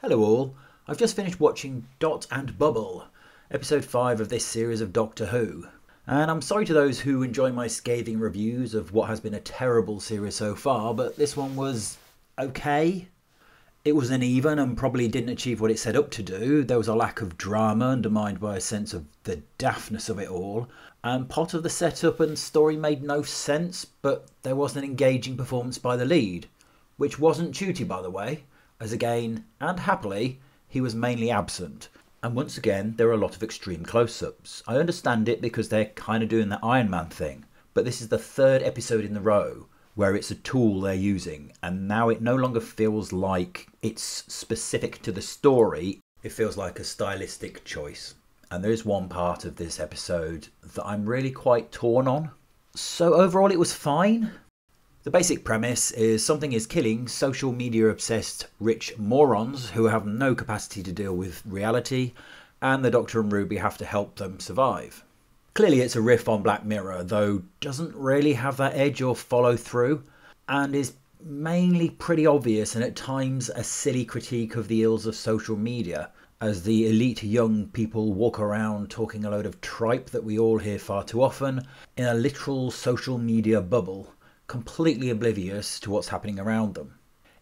Hello all, I've just finished watching Dot and Bubble, episode 5 of this series of Doctor Who. And I'm sorry to those who enjoy my scathing reviews of what has been a terrible series so far, but this one was okay. It was uneven and probably didn't achieve what it set up to do. There was a lack of drama undermined by a sense of the daftness of it all. And part of the setup and story made no sense, but there was an engaging performance by the lead, which wasn't Ncuti, by the way, as again, and happily, he was mainly absent. And once again, there are a lot of extreme close-ups. I understand it because they're kind of doing the Iron Man thing, but this is the third episode in a row where it's a tool they're using, and now it no longer feels like it's specific to the story, it feels like a stylistic choice. And there is one part of this episode that I'm really quite torn on. So overall it was fine. The basic premise is something is killing social media obsessed rich morons who have no capacity to deal with reality, and the Doctor and Ruby have to help them survive. Clearly it's a riff on Black Mirror, though doesn't really have that edge or follow through, and is mainly pretty obvious and at times a silly critique of the ills of social media, as the elite young people walk around talking a load of tripe that we all hear far too often in a literal social media bubble, completely oblivious to what's happening around them.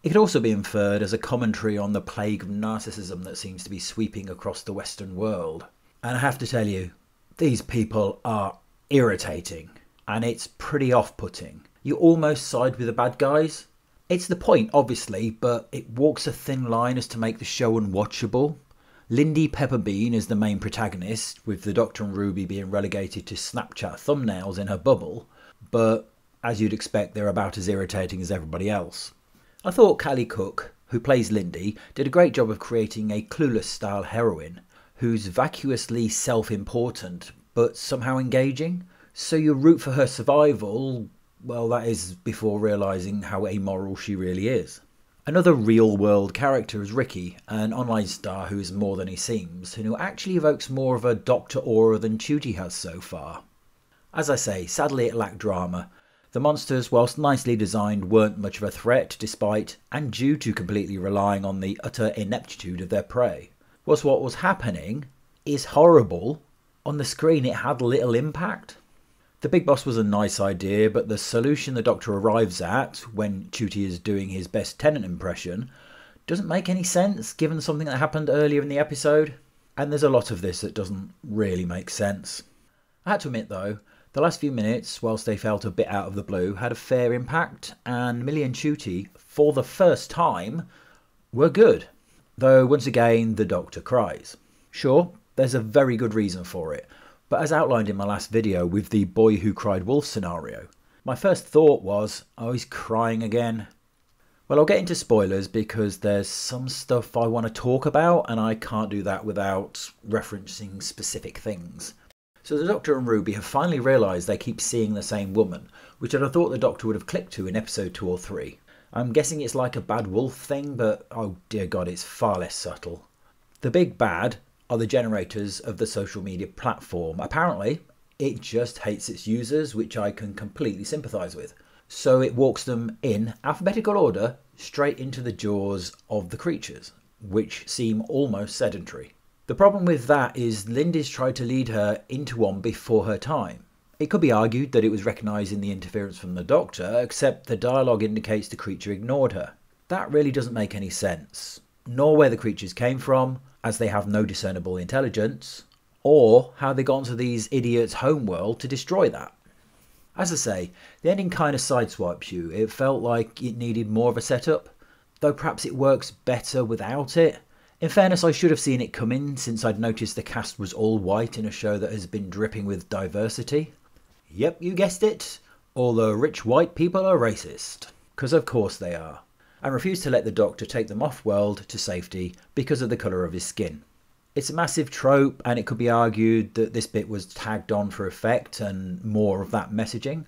It could also be inferred as a commentary on the plague of narcissism that seems to be sweeping across the Western world. And I have to tell you, these people are irritating, and it's pretty off-putting. You almost side with the bad guys. It's the point, obviously, but it walks a thin line as to make the show unwatchable. Lindy Pepperbean is the main protagonist, with the Doctor and Ruby being relegated to Snapchat thumbnails in her bubble, but as you'd expect, they're about as irritating as everybody else. I thought Callie Cook, who plays Lindy, did a great job of creating a Clueless style heroine who's vacuously self-important but somehow engaging, so you root for her survival. Well, that is before realising how amoral she really is. Another real-world character is Ricky, an online star who is more than he seems, and who actually evokes more of a Doctor aura than Ncuti has so far. As I say, sadly it lacked drama. The monsters, whilst nicely designed, weren't much of a threat, despite and due to completely relying on the utter ineptitude of their prey. Whilst what was happening is horrible, on the screen it had little impact. The Big Boss was a nice idea, but the solution the Doctor arrives at, when Ncuti is doing his best Tennant impression, doesn't make any sense given something that happened earlier in the episode. And there's a lot of this that doesn't really make sense. I had to admit though, the last few minutes, whilst they felt a bit out of the blue, had a fair impact, and Millie and Ncuti, for the first time, were good. Though once again, the Doctor cries. Sure, there's a very good reason for it, but as outlined in my last video with the boy who cried wolf scenario, my first thought was, oh, he's crying again. Well, I'll get into spoilers because there's some stuff I want to talk about, and I can't do that without referencing specific things. So the Doctor and Ruby have finally realised they keep seeing the same woman, which I'd have thought the Doctor would have clicked to in episode 2 or 3. I'm guessing it's like a bad wolf thing, but oh dear God, it's far less subtle. The big bad are the generators of the social media platform. Apparently, it just hates its users, which I can completely sympathise with. So it walks them in alphabetical order straight into the jaws of the creatures, which seem almost sedentary. The problem with that is Lindy's tried to lead her into one before her time. It could be argued that it was recognising the interference from the Doctor, except the dialogue indicates the creature ignored her. That really doesn't make any sense, nor where the creatures came from, as they have no discernible intelligence, or how they got onto these idiots' homeworld to destroy that. As I say, the ending kind of sideswipes you. It felt like it needed more of a setup, though perhaps it works better without it. In fairness, I should have seen it coming since I'd noticed the cast was all white in a show that has been dripping with diversity. Yep, you guessed it. All the rich white people are racist. Because of course they are. And refuse to let the Doctor take them off-world to safety because of the colour of his skin. It's a massive trope, and it could be argued that this bit was tagged on for effect and more of that messaging.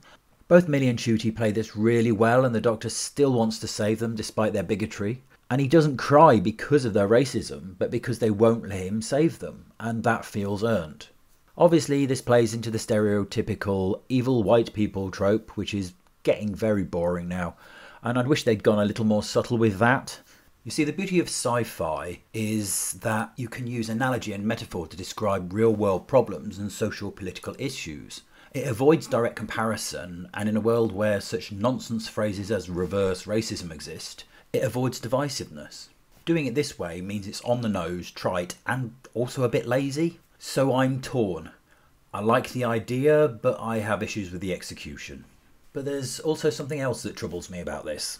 Both Millie and Ncuti play this really well, and the Doctor still wants to save them despite their bigotry. And he doesn't cry because of their racism, but because they won't let him save them, and that feels earned. Obviously, this plays into the stereotypical evil white people trope, which is getting very boring now, and I'd wish they'd gone a little more subtle with that. You see, the beauty of sci-fi is that you can use analogy and metaphor to describe real-world problems and social political issues. It avoids direct comparison, and in a world where such nonsense phrases as reverse racism exist, it avoids divisiveness. Doing it this way means it's on the nose, trite, and also a bit lazy. So I'm torn. I like the idea, but I have issues with the execution. But there's also something else that troubles me about this.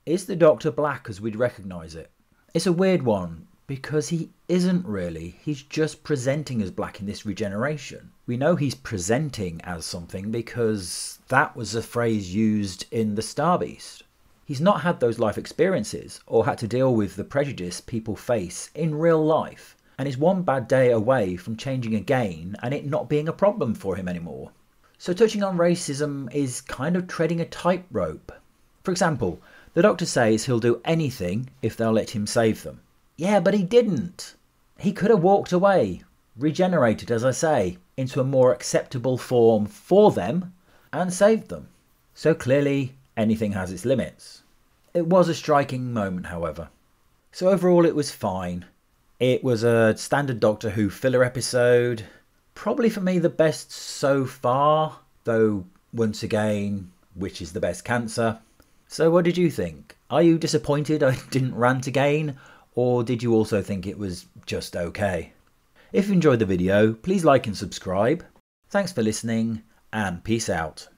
Is the Doctor black as we'd recognise it? It's a weird one, because he isn't really. He's just presenting as black in this regeneration. We know he's presenting as something because that was a phrase used in the Star Beast. He's not had those life experiences or had to deal with the prejudice people face in real life, and is one bad day away from changing again and it not being a problem for him anymore. So touching on racism is kind of treading a tightrope. For example, the Doctor says he'll do anything if they'll let him save them. Yeah, but he didn't. He could have walked away, regenerated, as I say, into a more acceptable form for them and saved them. So clearly, anything has its limits. It was a striking moment, however. So overall it was fine. It was a standard Doctor Who filler episode. Probably for me the best so far, though once again, which is the best cancer? So what did you think? Are you disappointed I didn't rant again? Or did you also think it was just okay? If you enjoyed the video, please like and subscribe. Thanks for listening, and peace out.